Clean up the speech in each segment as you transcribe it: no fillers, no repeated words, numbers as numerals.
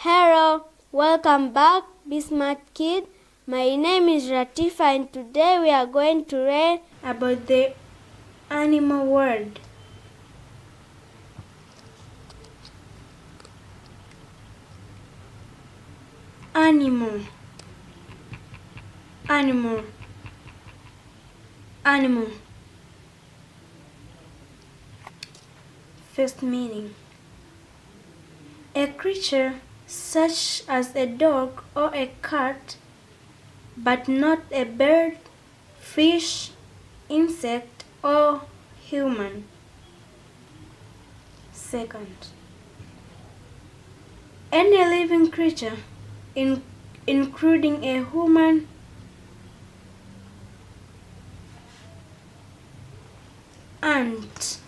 Hello, welcome back, BESMART kid. My name is Ratifa and today we are going to learn about the animal world. Animal, animal, animal. First meaning: a creature such as a dog or a cat, but not a bird, fish, insect, or human. Second, any living creature, including a human, ant,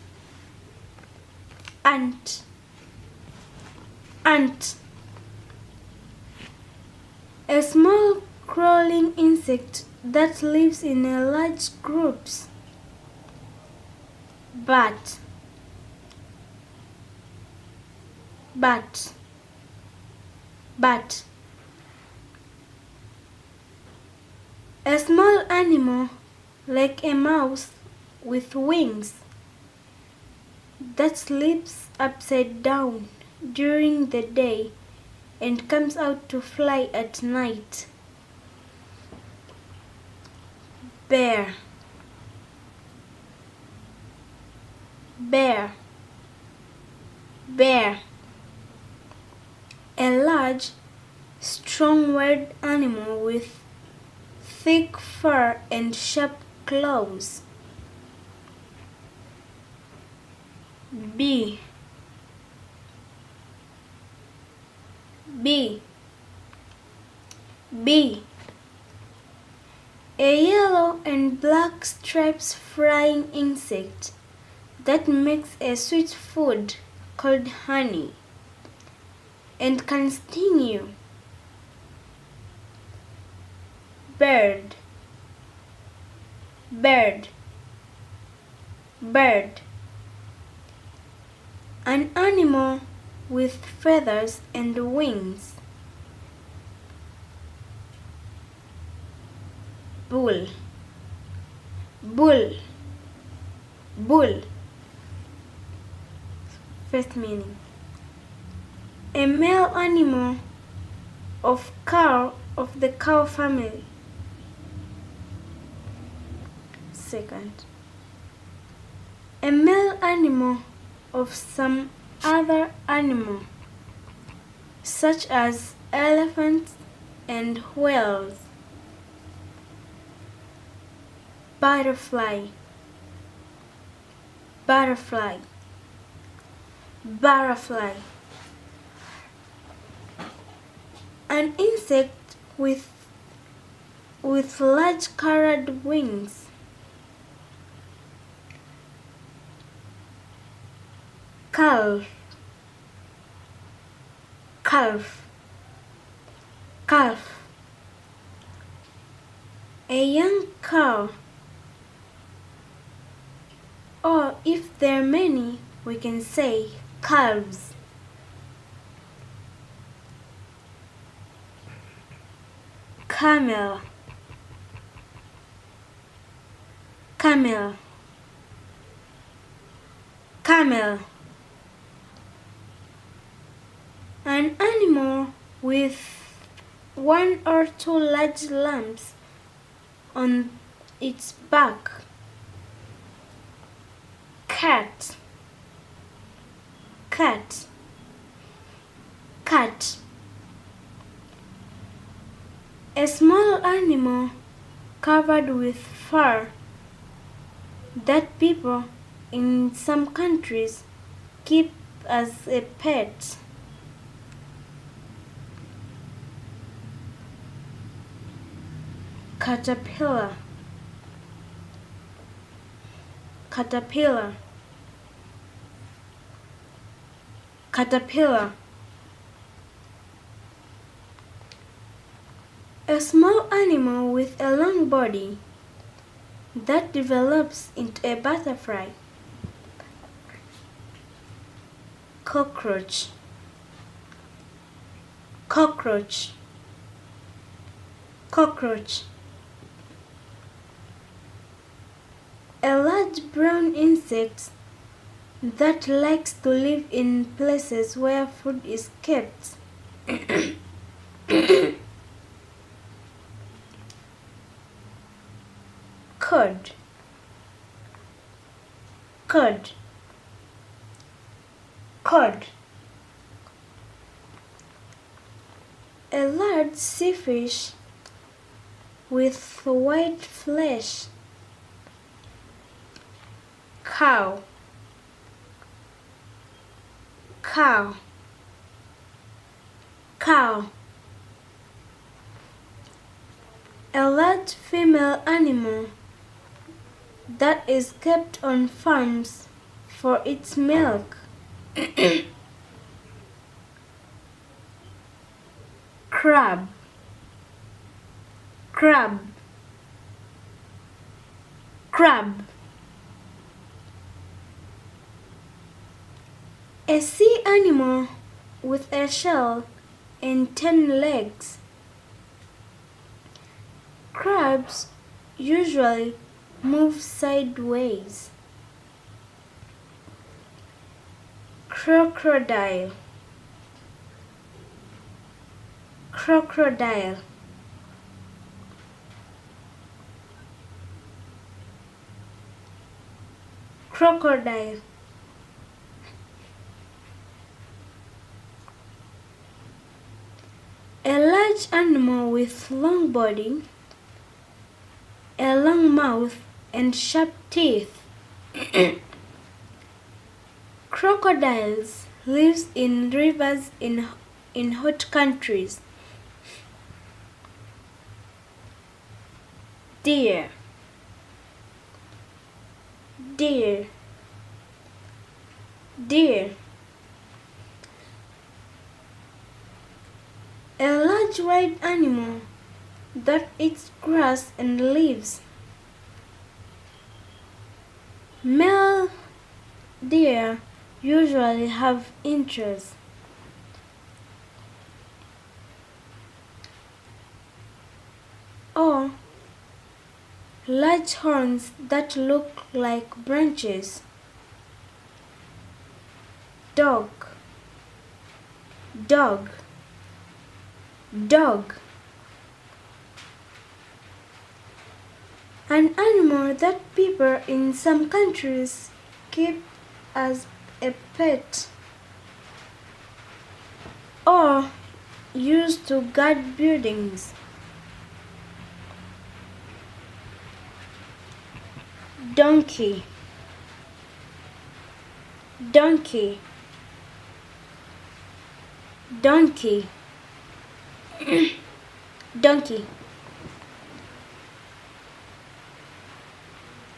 a small crawling insect that lives in a large groups. Bat, a small animal like a mouse with wings that sleeps upside down during the day and comes out to fly at night. Bear, a large, strong-willed animal with thick fur and sharp claws. Bee, a yellow and black striped flying insect that makes a sweet food called honey and can sting you. Bird, an animal with feathers and wings. Bull, first meaning: a male animal of the cow family. Second, a male animal of some other animal, such as elephants and whales. Butterfly, an insect with large colored wings. Calf, a young cow, or if there are many, we can say calves. Camel, an animal with one or two large lumps on its back. Cat, a small animal covered with fur that people in some countries keep as a pet. Caterpillar, a small animal with a long body that develops into a butterfly. Cockroach, cockroach, cockroach. A large brown insect that likes to live in places where food is kept. Cod, cod, cod. A large sea fish with white flesh. Cow, cow, cow. A large female animal that is kept on farms for its milk. Crab, crab, crab. A sea animal with a shell and 10 legs. Crabs usually move sideways. Crocodile, crocodile. Crocodile. A large animal with long body, a long mouth, and sharp teeth. Crocodiles live in rivers in hot countries. Deer, deer, deer. A large wild animal that eats grass and leaves. Male deer usually have inches. Or large horns that look like branches. Dog, dog, dog. An animal that people in some countries keep as a pet or use to guard buildings. Donkey, donkey, donkey, donkey.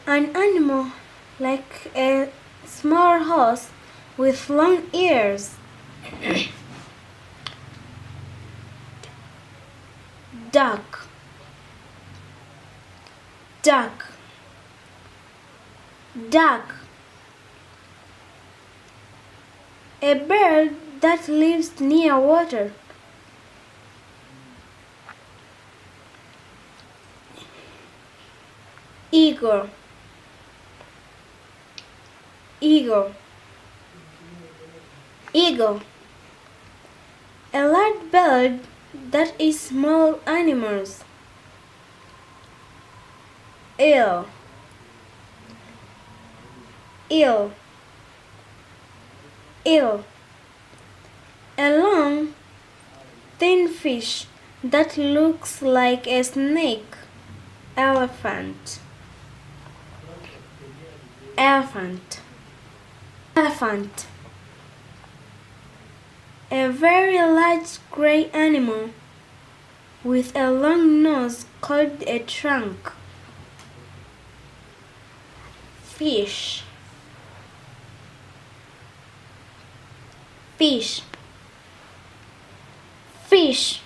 An animal like a small horse with long ears. Duck, duck, duck. A bird that lives near water. Eagle, eagle, eagle. A large bird that eats small animals. Eel, eel, eel. A long, thin fish that looks like a snake. Elephant, elephant, elephant. A very large gray animal with a long nose called a trunk. Fish, fish, fish.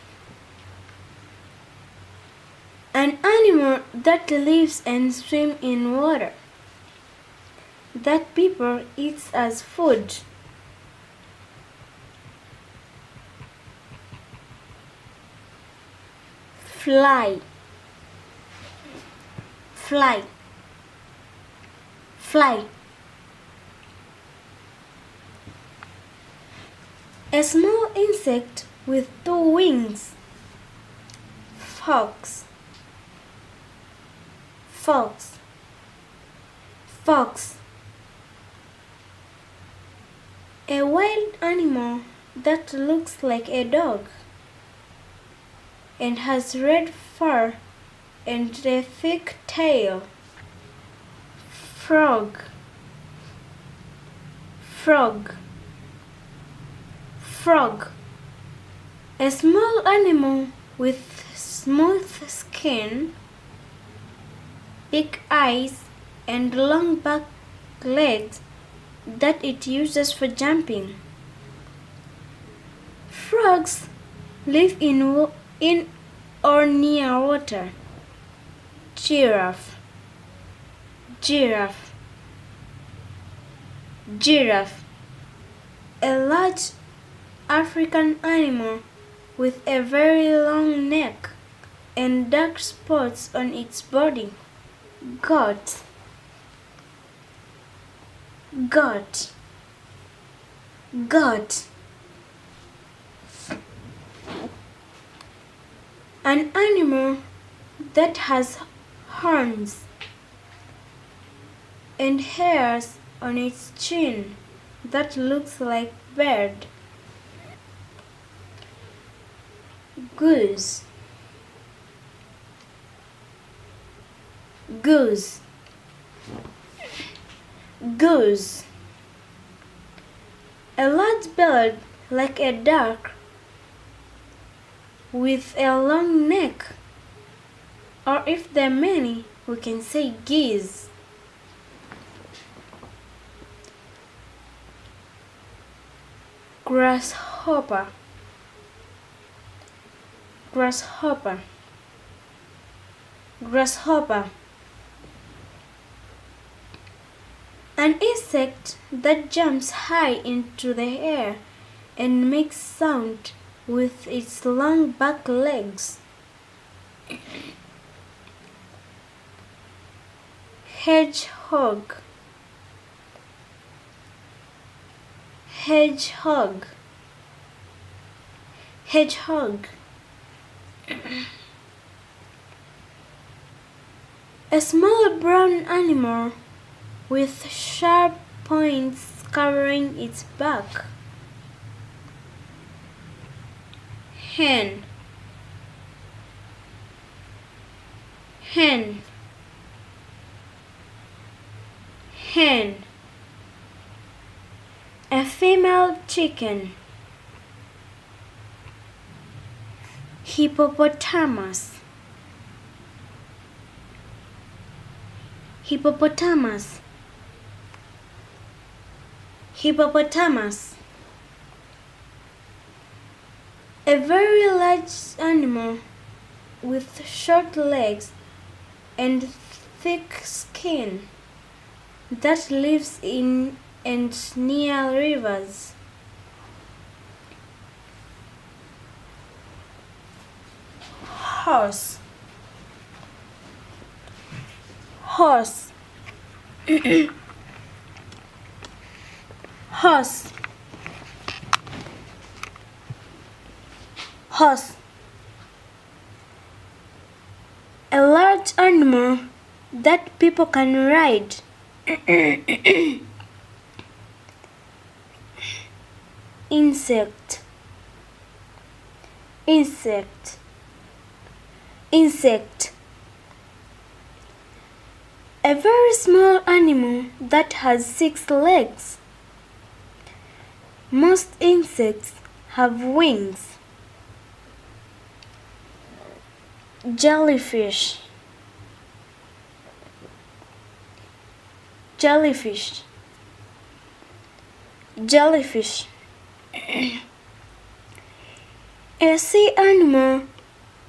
An animal that lives and swims in water that people eat as food. fly, fly, fly. A small insect with two wings. Fox, fox, fox. A wild animal that looks like a dog and has red fur and a thick tail. Frog, frog, frog. A small animal with smooth skin, big eyes, and long back legs that it uses for jumping. Frogs live in or near water. Giraffe, giraffe, giraffe. A large African animal with a very long neck and dark spots on its body. Goat, goat, goat. An animal that has horns and hairs on its chin that looks like bird. Goose, goose, goose. A large bird like a duck with a long neck, or if there are many, we can say geese. Grasshopper, grasshopper, grasshopper. An insect that jumps high into the air and makes sound with its long back legs. Hedgehog, hedgehog, hedgehog. A small brown animal with sharp points covering its back. Hen, hen, hen. A female chicken. Hippopotamus, hippopotamus, hippopotamus. A very large animal with short legs and thick skin that lives in and near rivers. Horse, horse, horse, horse. A large animal that people can ride. Insect, insect, insect. A very small animal that has 6 legs. Most insects have wings. Jellyfish, jellyfish, jellyfish. A sea animal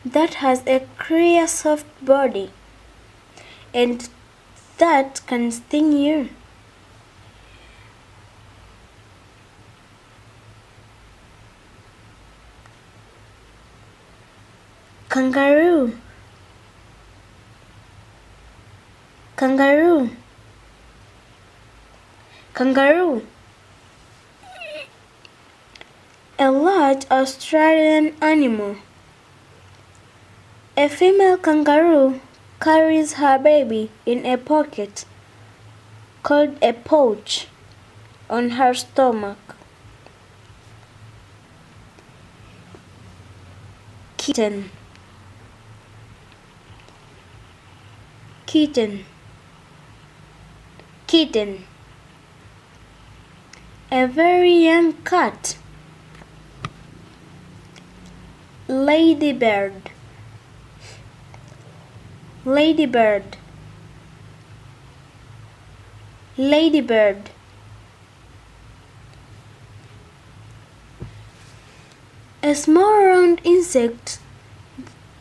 that has a clear soft body and that can sting you. kangaroo, kangaroo, kangaroo. A large Australian animal. A female kangaroo carries her baby in a pocket called a pouch on her stomach. Kitten, kitten, kitten. A very young cat. Ladybird, ladybird, ladybird. A small round insect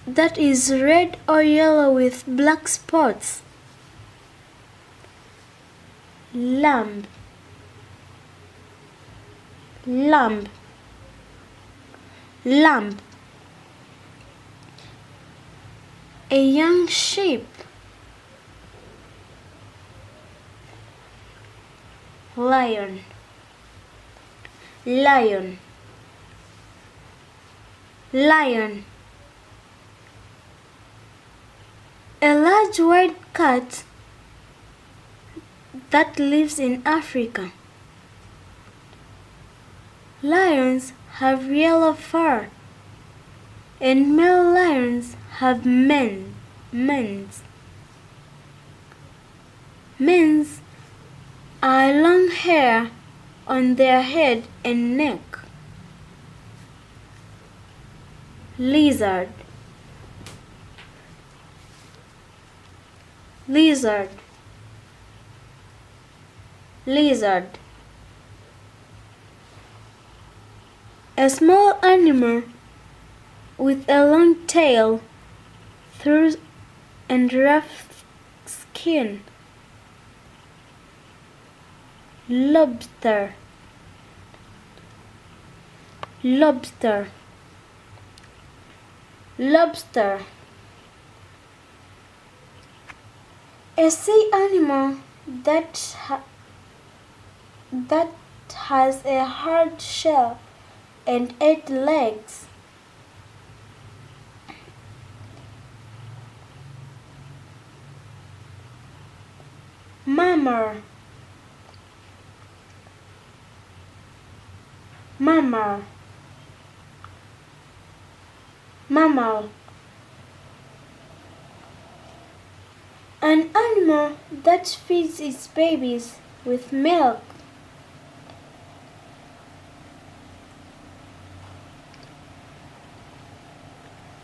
that is red or yellow with black spots. Lamb, lamb, lamb. A young sheep. Lion, lion, lion. A large white cat that lives in Africa. Lions have yellow fur, and male lions have mans. Mans are long hair on their head and neck. Lizard, lizard, lizard. A small animal with a long tail, fur and rough skin. Lobster, lobster, lobster. A sea animal that has a hard shell and 8 legs. Mammal, mammal, mammal. An animal that feeds its babies with milk.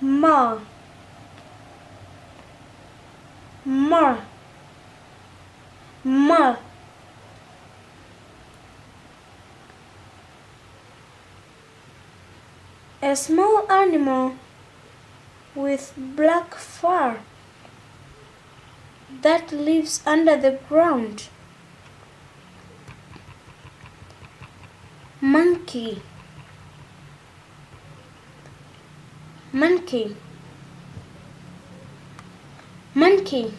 Moth, moth, moth. A small animal with black fur that lives under the ground. Monkey, monkey, monkey.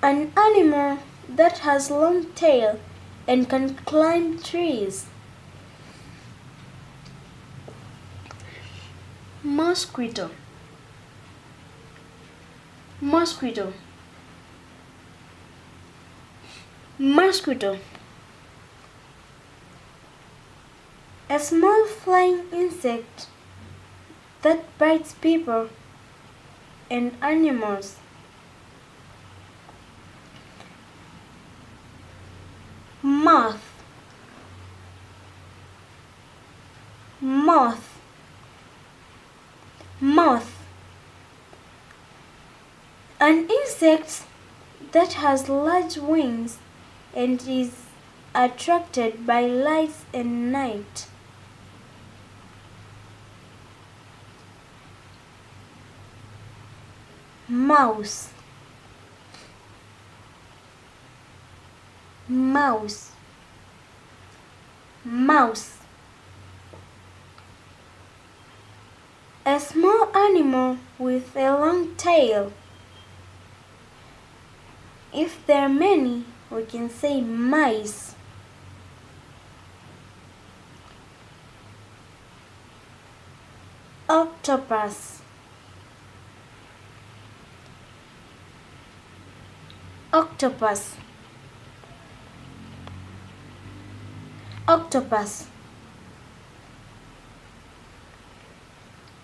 An animal that has long tail and can climb trees. Mosquito, mosquito, mosquito. A small flying insect that bites people and animals. Moth, moth, moth. An insect that has large wings and is attracted by light and night. Mouse, mouse, mouse. A small animal with a long tail. If there are many, we can say mice. Octopus. Octopus. Octopus.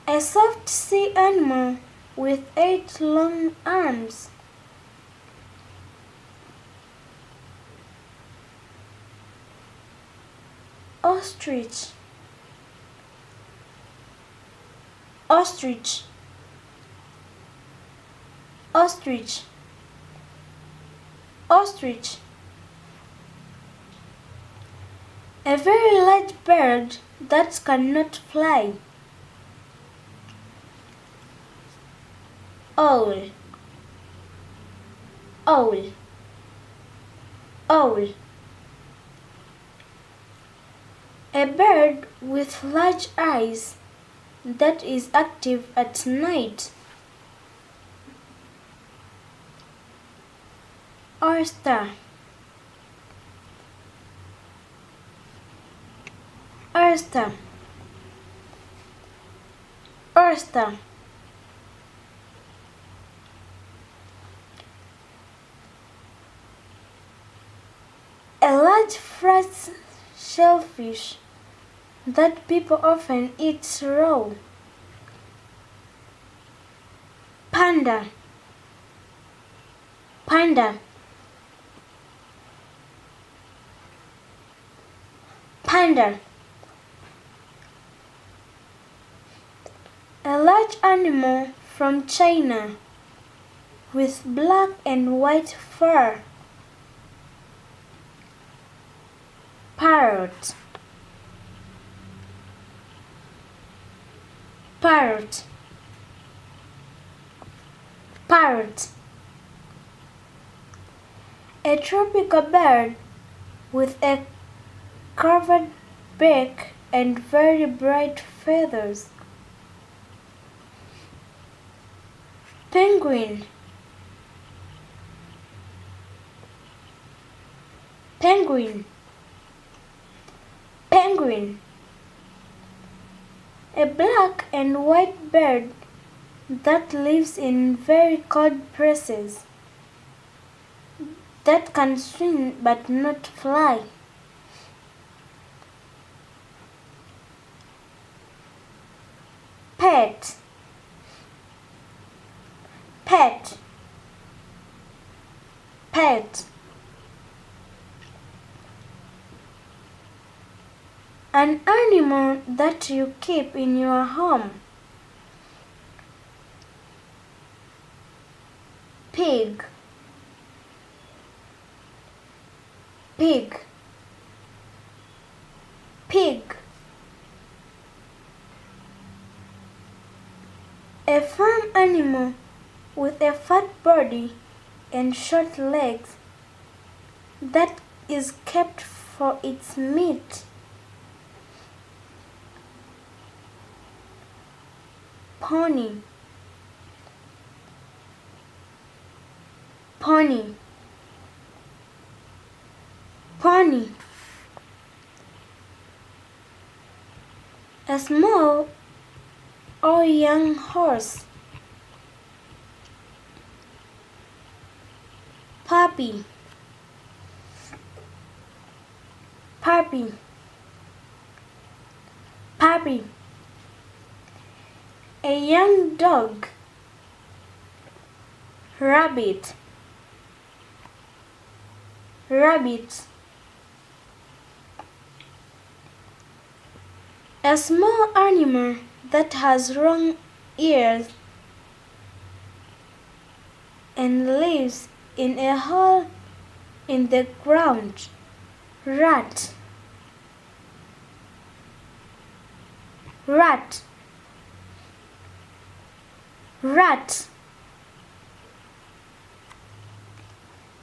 A soft sea animal with 8 long arms. Ostrich. Ostrich. Ostrich. Ostrich. A very large bird that cannot fly. Owl. Owl. Owl. A bird with large eyes that is active at night. Oyster. Oyster. Oyster. A large flat shellfish that people often eat raw. Panda. Panda. Panda. A large animal from China with black and white fur. Parrot. Parrot. Parrot. A tropical bird with a curved beak and very bright feathers. Penguin. Penguin. Penguin. A black and white bird that lives in very cold places, that can swim but not fly. Pet. Pet. Pet. An animal that you keep in your home. Pig. Pig. Pig. A farm animal with a fat body and short legs that is kept for its meat. Pony. Pony. Pony. A small or young horse. Puppy. Puppy. Puppy. A young dog. Rabbit. Rabbit. A small animal that has long ears and lives in a hole in the ground. Rat. Rat. Rat.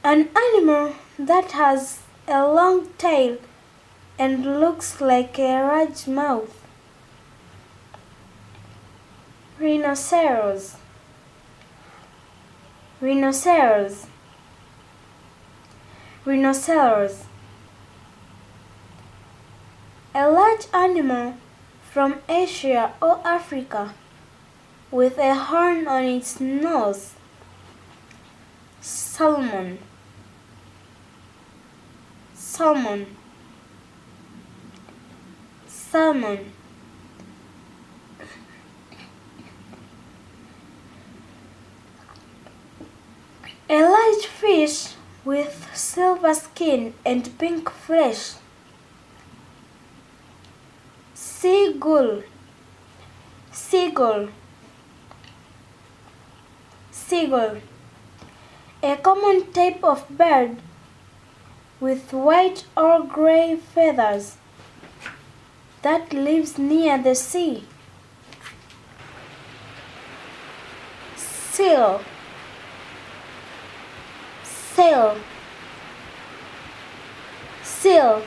An animal that has a long tail and looks like a large mouth. Rhinoceros. Rhinoceros. Rhinoceros. A large animal from Asia or Africa with a horn on its nose. Salmon. Salmon. Salmon. A large fish with silver skin and pink flesh. Seagull. Seagull. Seagull. A common type of bird with white or gray feathers that lives near the sea. Seal. Seal. Seal.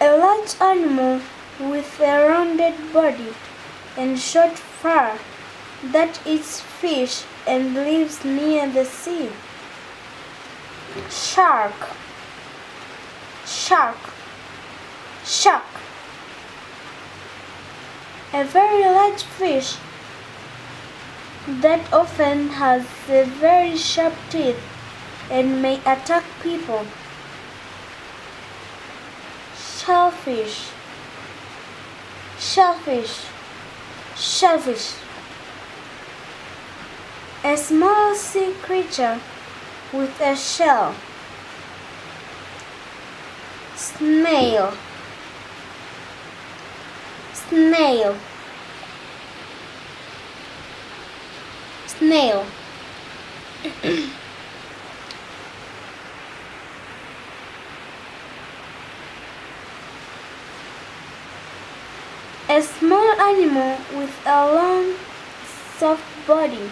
A large animal with a rounded body and short fur that eats fish and lives near the sea. Shark. Shark. Shark. A very large fish that often has very sharp teeth and may attack people. Shellfish. Shellfish. Shellfish. A small sea creature with a shell. Snail. Snail. Snail. A small animal with a long, soft body,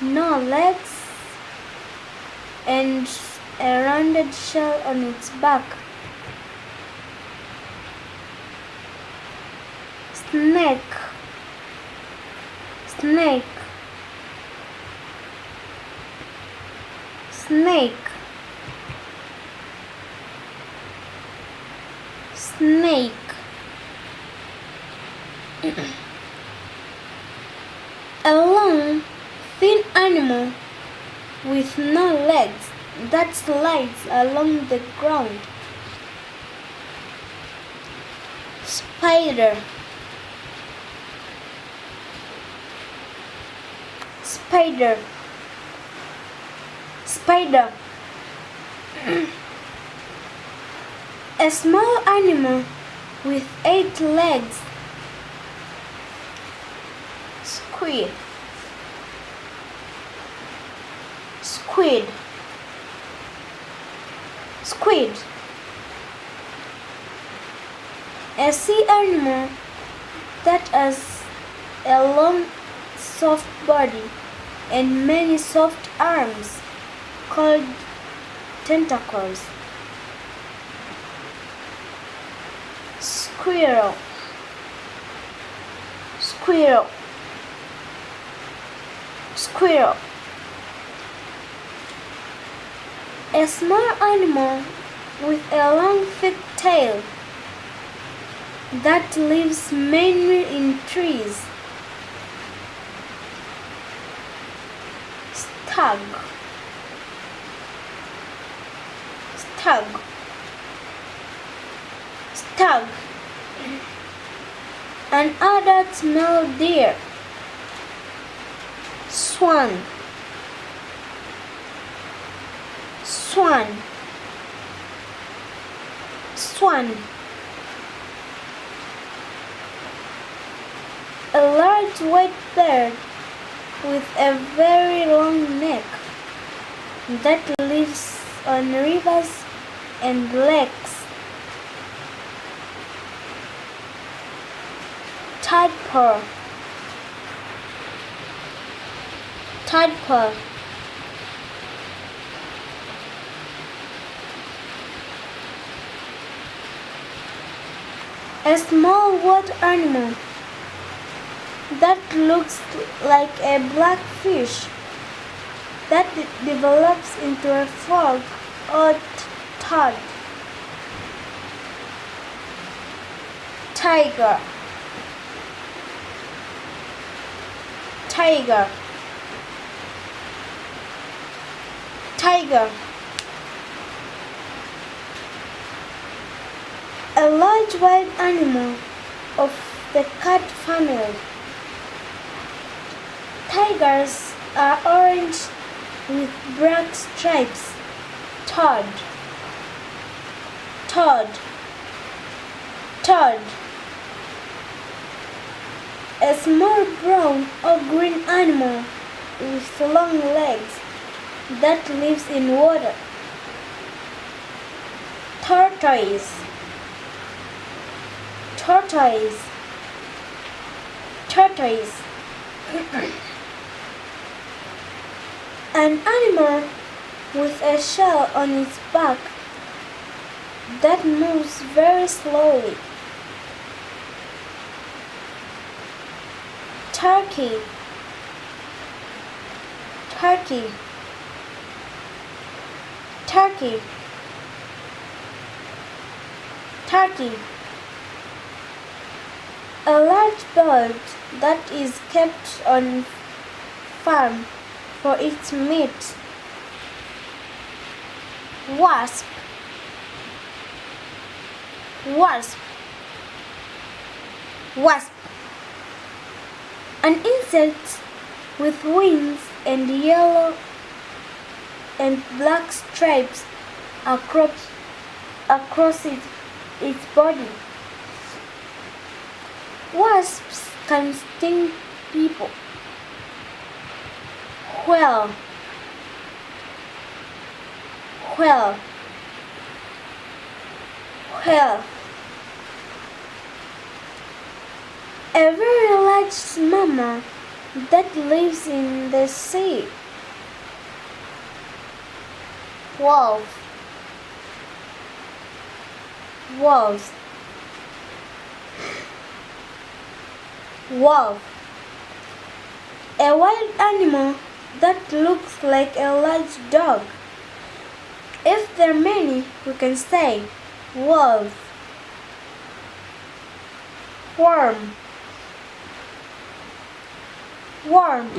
no legs, and a rounded shell on its back. Snake. Snake. Snake. Snake. A long, thin animal with no legs that slides along the ground. Spider. Spider. Spider. A small animal with 8 legs. Squid. Squid. Squid. A sea animal that has a long, soft body and many soft arms called tentacles. Squirrel. Squirrel. Squirrel. A small animal with a long thick tail that lives mainly in trees. Stag. Stag. Stag. An adult male deer. Swan. Swan. Swan. A large white bird with a very long neck that lives on rivers and lakes. Tadpole. Tadpole. A small water animal that looks like a black fish that develops into a frog or toad. Tiger. Tiger. Tiger. A large wild animal of the cat family. Tigers are orange with black stripes. Toad. Toad. Toad. A small brown or green animal with long legs that lives in water. Tortoise. Tortoise. Tortoise. An animal with a shell on its back that moves very slowly. Turkey. Turkey. Turkey. Turkey. A large bird that is kept on farm for its meat. Wasp. Wasp. Wasp. An insect with wings and yellow and black stripes across its body. Wasps can sting people. Whale. Whale. Whale. A very large mammal that lives in the sea. Wolf. Wolf. Wolf. A wild animal that looks like a large dog. If there are many, we can say wolf. Worm. Worm.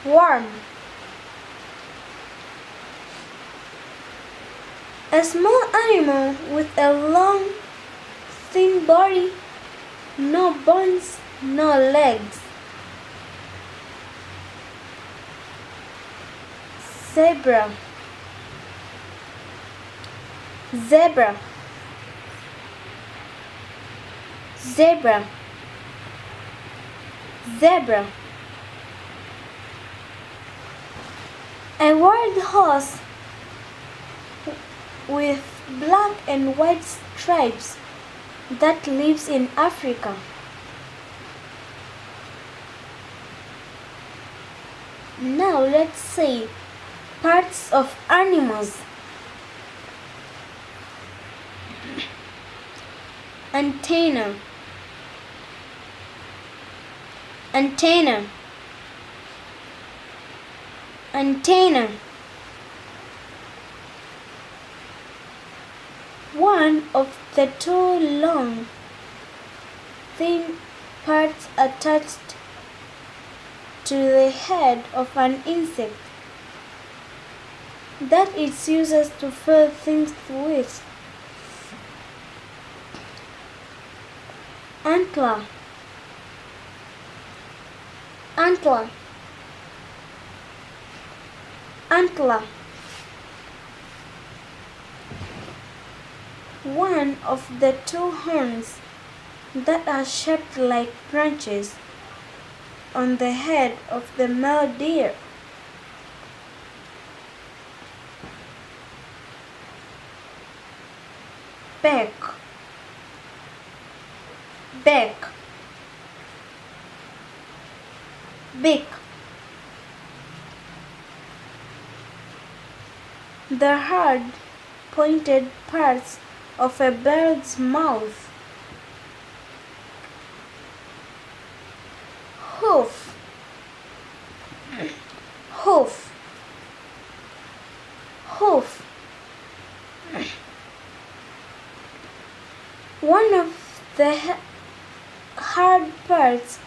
Worm. A small animal with a long, thin body, no bones, no legs. Zebra. Zebra. Zebra. Zebra. A wild horse with black and white stripes that lives in Africa. Now let's see parts of animals. Antenna. Antenna. Antenna. One of the two long, thin parts attached to the head of an insect that it uses to feel things with. Antler. Antler. Antler. One of the two horns that are shaped like branches on the head of the male deer. Beak. Beak. Beak. The hard, pointed parts of a bird's mouth. Hoof, hoof, hoof. One of the hard parts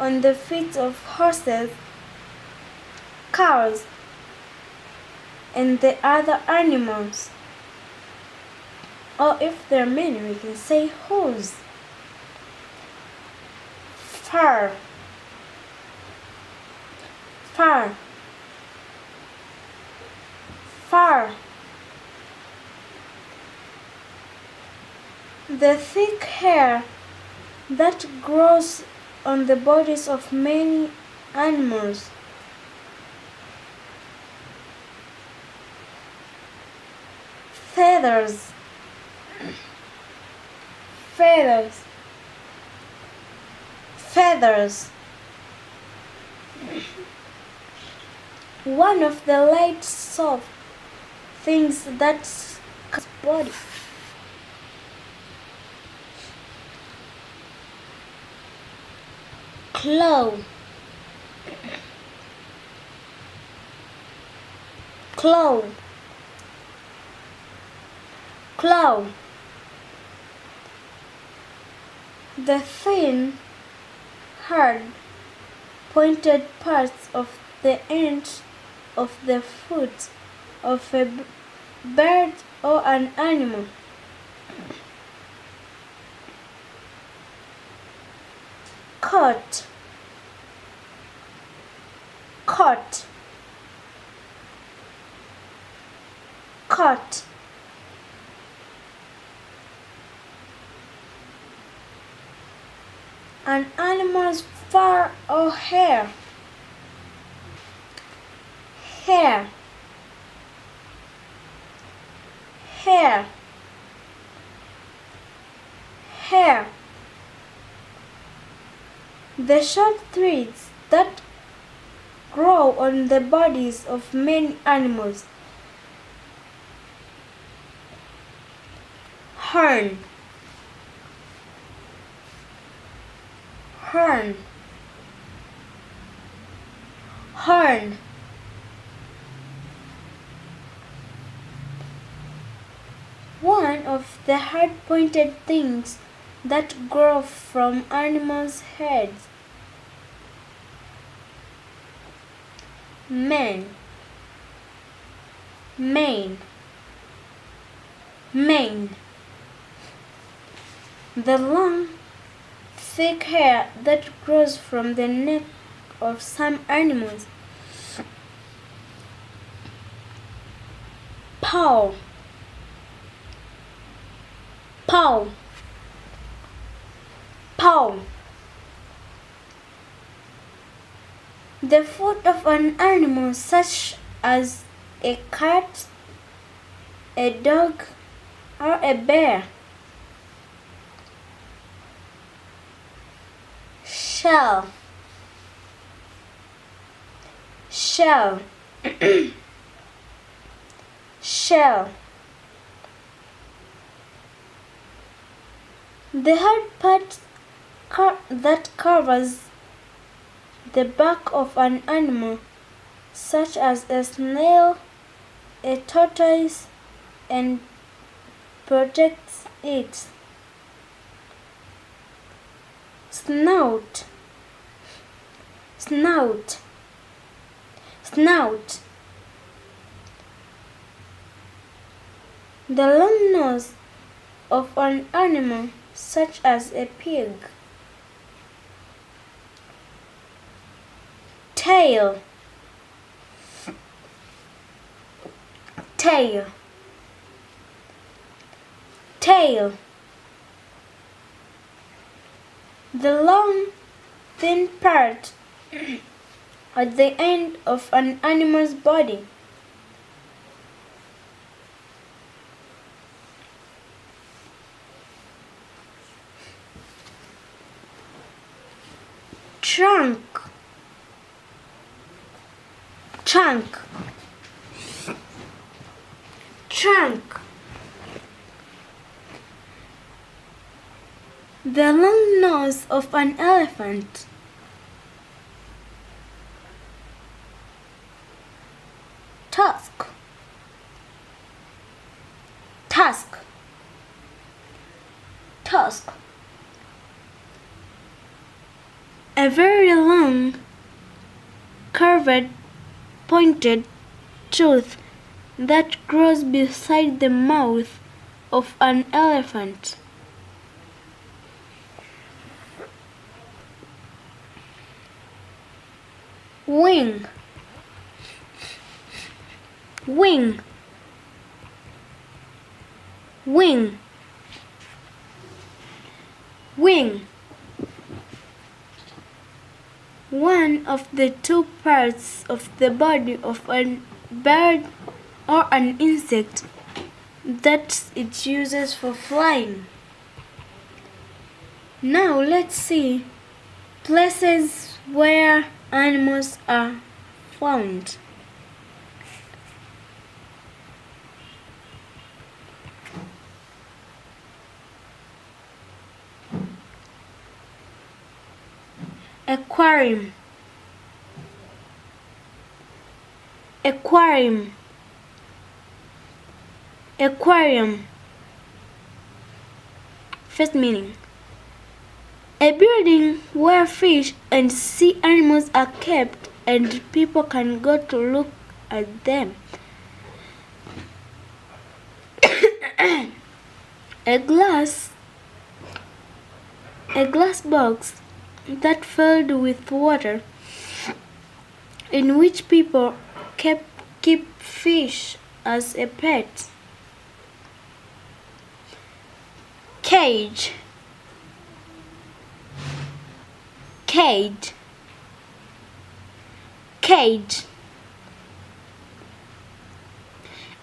on the feet of horses, cows, and the other animals. Or if there are many, we can say hooves. Fur, fur, fur. The thick hair that grows on the bodies of many animals. Feathers, feathers, feathers. One of the light soft things that's body. Claw, claw, claw. The thin, hard, pointed parts of the end of the foot of a bird or an animal. Coat, coat, coat. An animal's fur or hair. Hair, hair, hair. The short threads that grow on the bodies of many animals. Horn, horn, horn. One of the hard-pointed things that grow from animals' heads. Mane, mane, mane. The long, thick hair that grows from the neck of some animals. Paw, paw, paw. The foot of an animal such as a cat, a dog, or a bear. Shell, shell, shell. The hard part that covers the back of an animal, such as a snail, a tortoise, and protects it. Snout, snout, snout. The long nose of an animal, such as a pig. Tail, tail, tail. The long, thin part at the end of an animal's body. Trunk, trunk, trunk. The long nose of an elephant. Tusk. Tusk. Tusk. A very long, curved, pointed tooth that grows beside the mouth of an elephant. Wing. Wing. Wing. Wing. One of the two parts of the body of a bird or an insect that it uses for flying. Now let's see places where animals are found. Aquarium. Aquarium. Aquarium. First meaning: a building where fish and sea animals are kept and people can go to look at them. A glass box that filled with water in which people keep fish as a pet. Cage. Cage. Cage.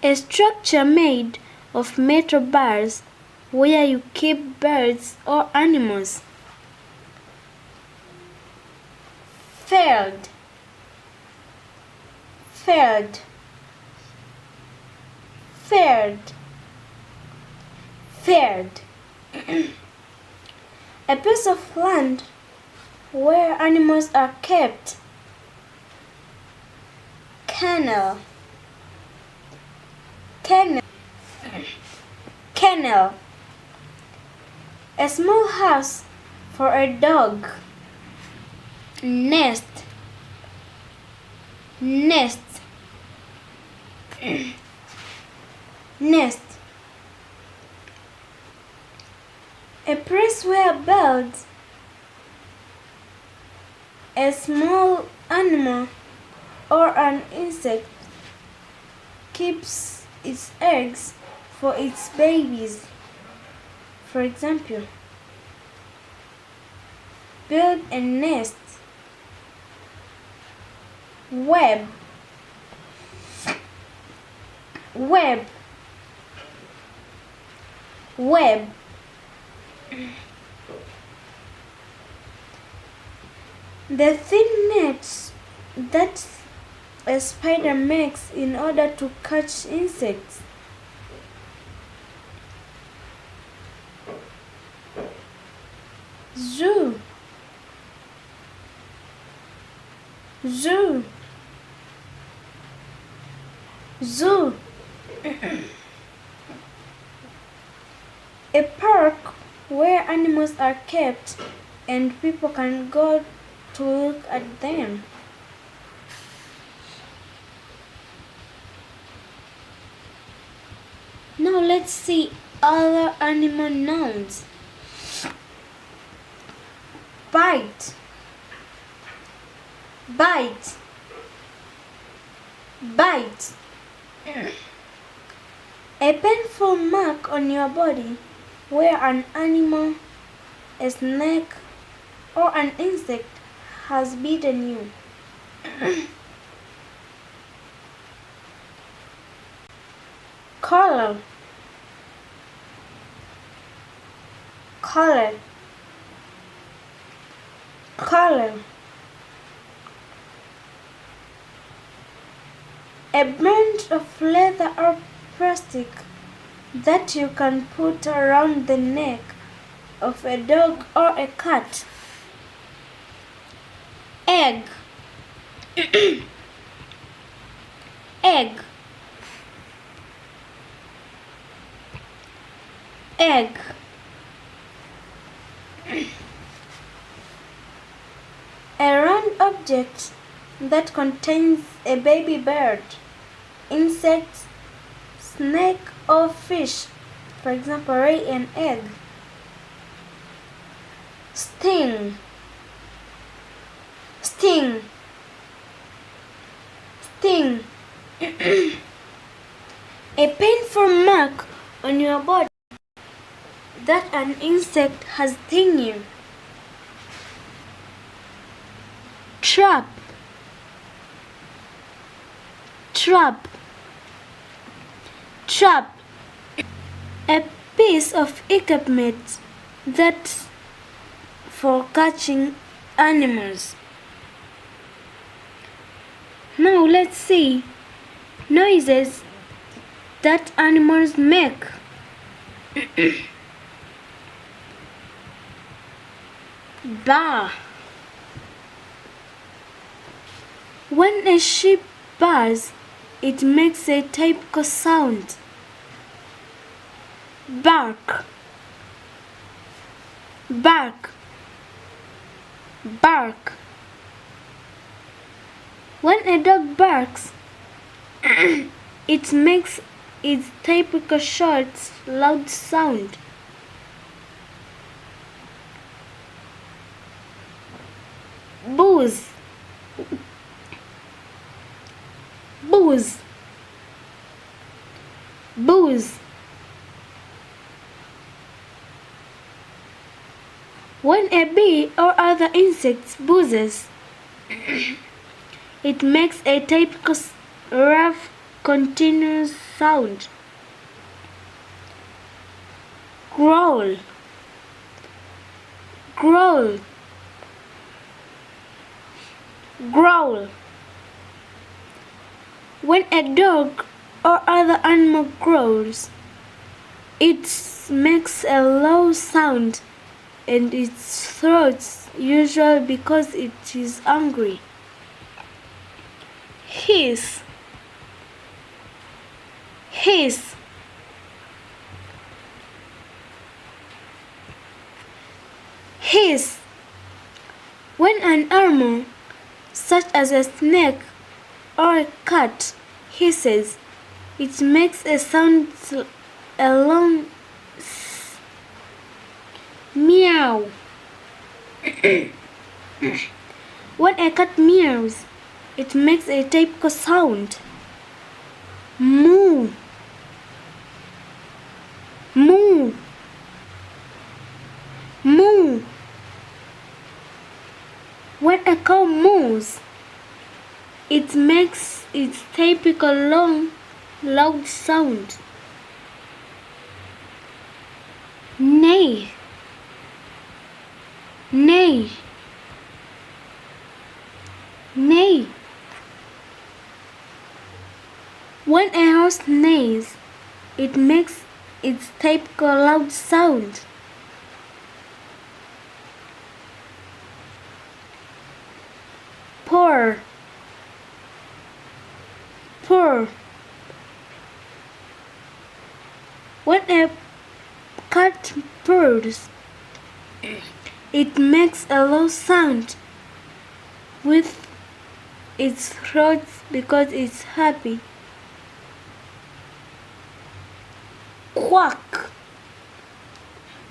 A structure made of metal bars where you keep birds or animals. Field. Field. Field. Field. A piece of land where animals are kept. Kennel. Kennel. Kennel. A small house for a dog. Nest. Nest. Nest. A place where birds, a small animal or an insect keeps its eggs for its babies. For example, build a nest. Web. Web. Web. The thin nets that a spider makes in order to catch insects. Zoo. Zoo. Zoo. A park where animals are kept and people can go to look at them. Now let's see other animal nouns. Bite. Bite. Bite. A painful mark on your body where an animal, a snake, or an insect has bitten you. Color. Color. Color. A band of leather or plastic that you can put around the neck of a dog or a cat? Egg. Egg. Egg. A round object that contains a baby bird, insect, snake, or fish. For example, lay an egg. Sting. Sting. Sting. A painful mark on your body that an insect has stung you. Trap. Trap. Trap. A piece of equipment that's for catching animals. Now let's see noises that animals make. Bah. When a sheep bars, it makes a typical sound. Bark. Bark. Bark. When a dog barks, it makes its typical short, loud sound. Booze. Booze. Booze. When a bee or other insect buzzes, it makes a typical rough, continuous sound. Growl. Growl. Growl. When a dog or other animal growls, it makes a low sound and its throat, usually because it is angry. Hiss. Hiss. Hiss. When an animal, such as a snake or a cat, hisses, it makes a sound, a long meow. When a cat meows, it makes a typical sound. Moo. Moo. Moo. When a cow moos, it makes its typical long, loud sound. Neigh. Neigh. Neigh. When a horse neighs, it makes its typical loud sound. Purr. Purr. When a cat purrs, it makes a low sound with its throat because it's happy. Quack.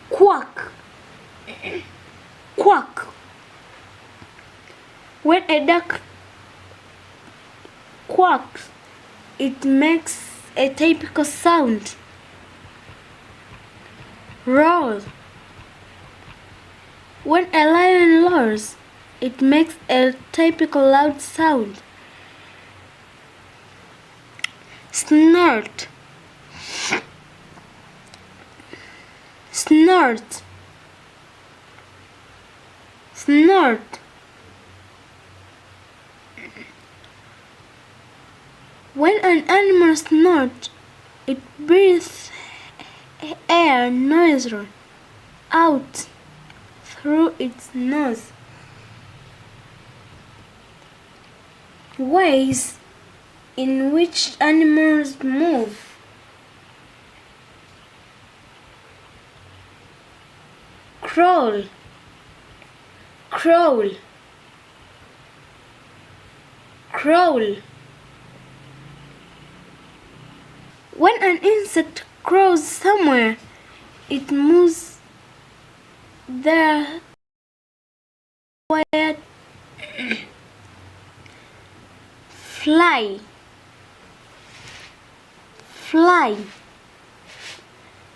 Quack. Quack. When a duck quacks, it makes a typical sound. Roar. When a lion roars, it makes a typical loud sound. Snort. Snort. Snort. When an animal snorts, it breathes air noisily. out through its nose. Ways in which animals move. Crawl, crawl, crawl. When an insect crawls somewhere, it moves there where fly, fly,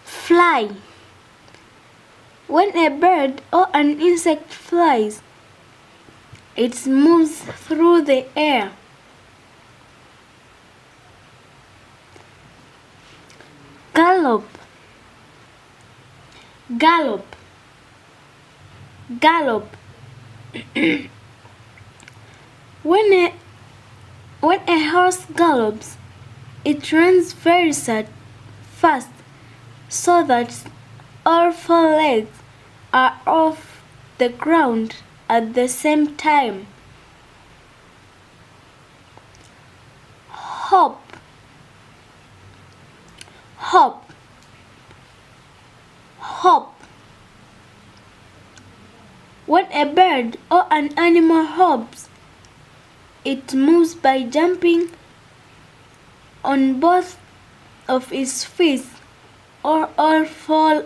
fly. When a bird or an insect flies, it moves through the air. Gallop, gallop, gallop. When a horse gallops, it runs very fast so that all four legs are off the ground at the same time. Hop, hop, hop. When a bird or an animal hops, it moves by jumping on both of its feet or all four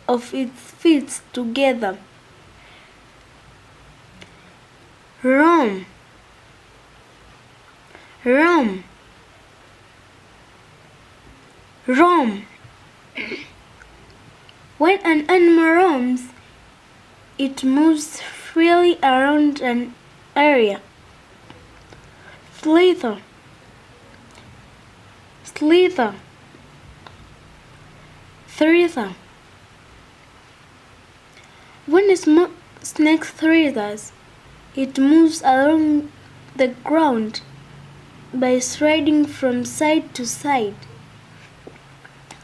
of its feet together. Roam, roam, roam. When an animal roams, it moves freely around an area. Slither, slither, slither. When a snake slithers, it moves along the ground by striding from side to side.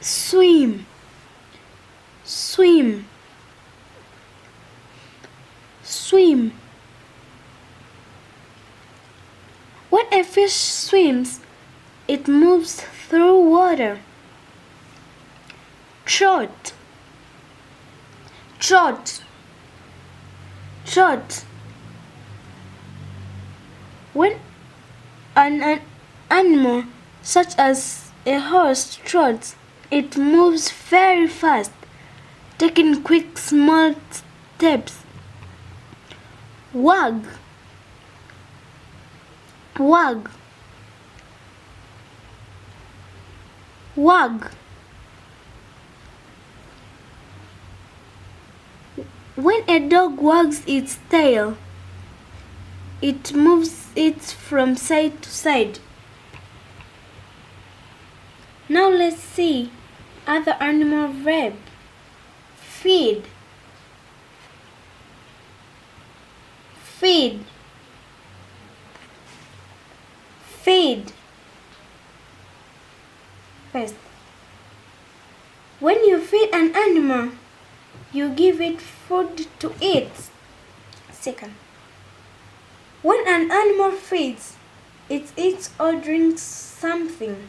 Swim, swim, swim. When a fish swims, it moves through water. Trot, trot, trot. When an animal such as a horse trots, it moves very fast, taking quick small steps. Wag, wag, wag. When a dog wags its tail, it moves it from side to side. Now let's see other animal verb. Feed, feed, feed. First, when you feed an animal, you give it food to eat. Second, when an animal feeds, it eats or drinks something.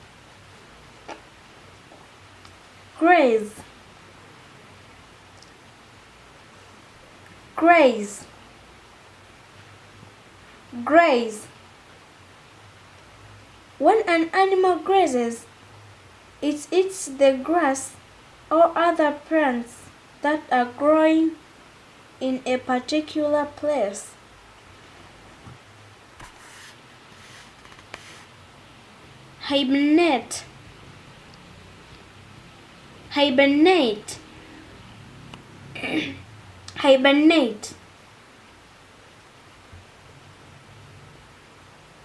Graze, graze, graze. When an animal grazes, it eats the grass or other plants that are growing in a particular place. Hibernate, hibernate, hibernate.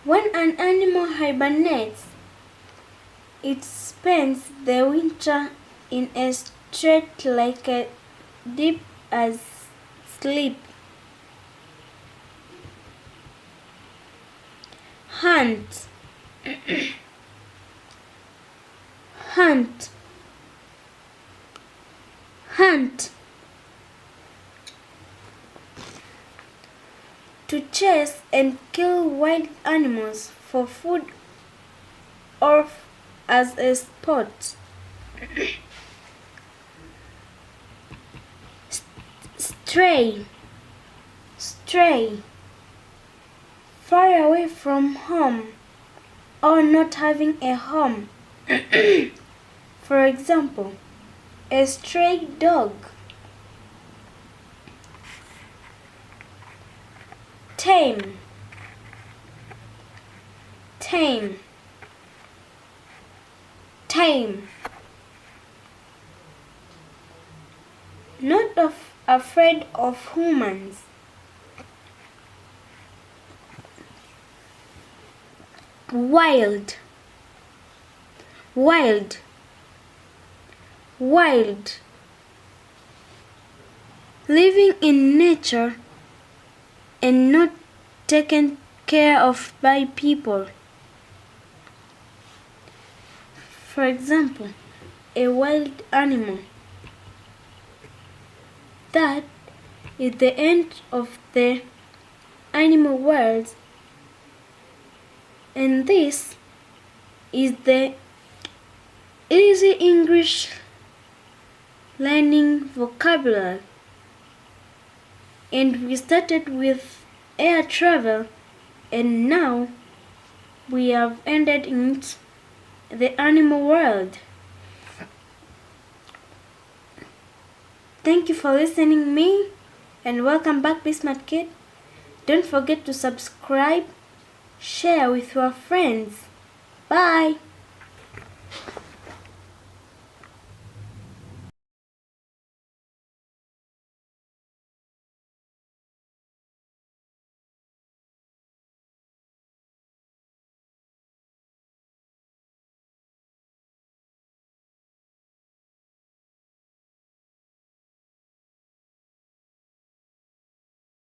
When an animal hibernates, it spends the winter in a state like a deep as sleep. Hunt, hunt, hunt. to chase and kill wild animals for food or as a sport. Stray, stray, far away from home or not having a home. For example, a stray dog. Tame, tame, tame. Not afraid of humans. Wild, wild, wild. Living in nature and not taken care of by people. For example, a wild animal. That is the end of the animal world, and this is the easy English learning vocabulary. And we started with air travel, and now we have ended in the animal world. Thank you for listening me, and welcome back, BESMART Kid. Don't forget to subscribe, share with your friends. Bye.